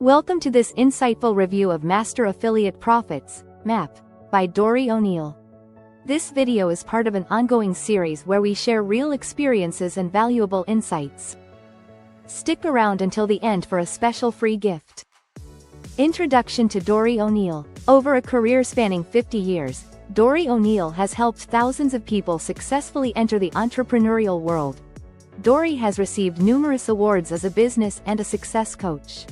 Welcome to this insightful review of Master Affiliate Profits, MAP, by Dori O'Neill. This video is part of an ongoing series where we share real experiences and valuable insights. Stick around until the end for a special free gift. Introduction to Dori O'Neill. Over a career spanning 50 years, Dori O'Neill has helped thousands of people successfully enter the entrepreneurial world. Dori has received numerous awards as a business and a success coach.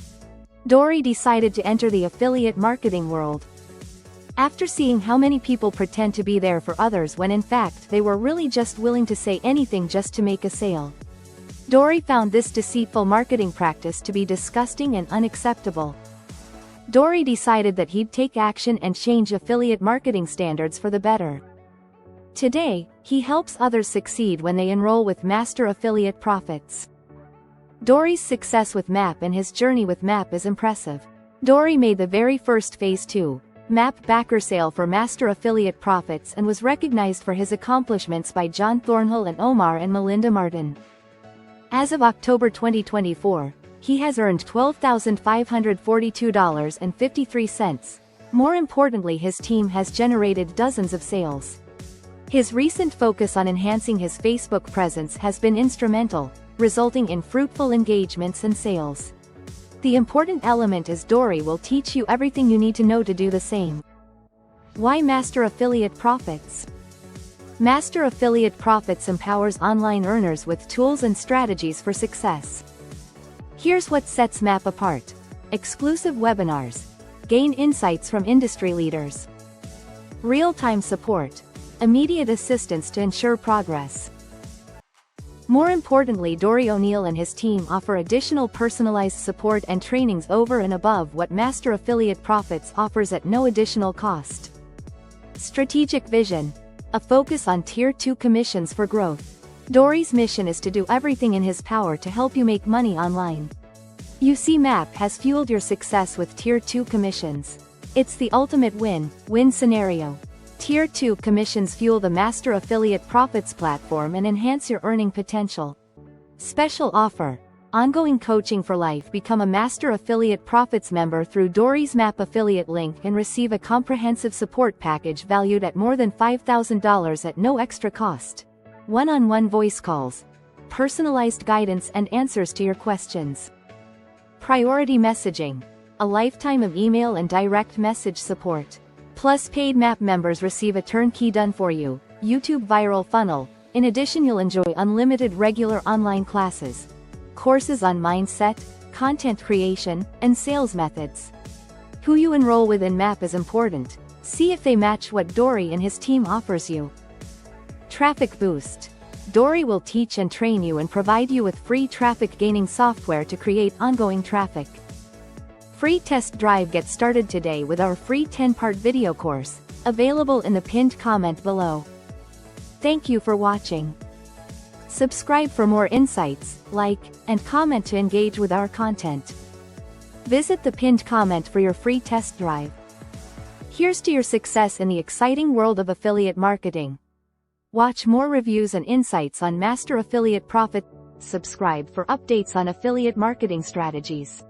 Dori decided to enter the affiliate marketing world. After seeing how many people pretend to be there for others when in fact they were really just willing to say anything just to make a sale, Dori found this deceitful marketing practice to be disgusting and unacceptable. Dori decided that he'd take action and change affiliate marketing standards for the better. Today, he helps others succeed when they enroll with Master Affiliate Profits. Dori's success with MAP and his journey with MAP is impressive. Dori made the very first Phase 2 MAP backer sale for Master Affiliate Profits and was recognized for his accomplishments by John Thornhill and Omar and Melinda Martin. As of October 2024, he has earned $12,542.53. More importantly, his team has generated dozens of sales. His recent focus on enhancing his Facebook presence has been instrumental, resulting in fruitful engagements and sales. The important element is Dori will teach you everything you need to know to do the same. Why Master Affiliate Profits? Master Affiliate Profits empowers online earners with tools and strategies for success. Here's what sets MAP apart. Exclusive webinars. Gain insights from industry leaders. Real-time support. Immediate assistance to ensure progress. More importantly, Dori O'Neill and his team offer additional personalized support and trainings over and above what Master Affiliate Profits offers at no additional cost. Strategic vision. A focus on Tier 2 commissions for growth. Dori's mission is to do everything in his power to help you make money online. You see, MAP has fueled your success with Tier 2 commissions. It's the ultimate win-win scenario. Tier 2 commissions fuel the Master Affiliate Profits platform and enhance your earning potential. Special offer. Ongoing coaching for life. Become a Master Affiliate Profits member through Dori's MAP affiliate link and receive a comprehensive support package valued at more than $5,000 at no extra cost. One-on-one voice calls. Personalized guidance and answers to your questions. Priority messaging. A lifetime of email and direct message support. Plus, paid MAP members receive a turnkey done-for-you YouTube viral funnel. In addition, you'll enjoy unlimited regular online classes, courses on mindset, content creation, and sales methods. Who you enroll with in MAP is important. See if they match what Dori and his team offers you. Traffic boost. Dori will teach and train you and provide you with free traffic gaining software to create ongoing traffic. Free test drive. Get started today with our free 10-part video course, available in the pinned comment below. Thank you for watching. Subscribe for more insights, like, and comment to engage with our content. Visit the pinned comment for your free test drive. Here's to your success in the exciting world of affiliate marketing. Watch more reviews and insights on Master Affiliate Profit. Subscribe for updates on affiliate marketing strategies.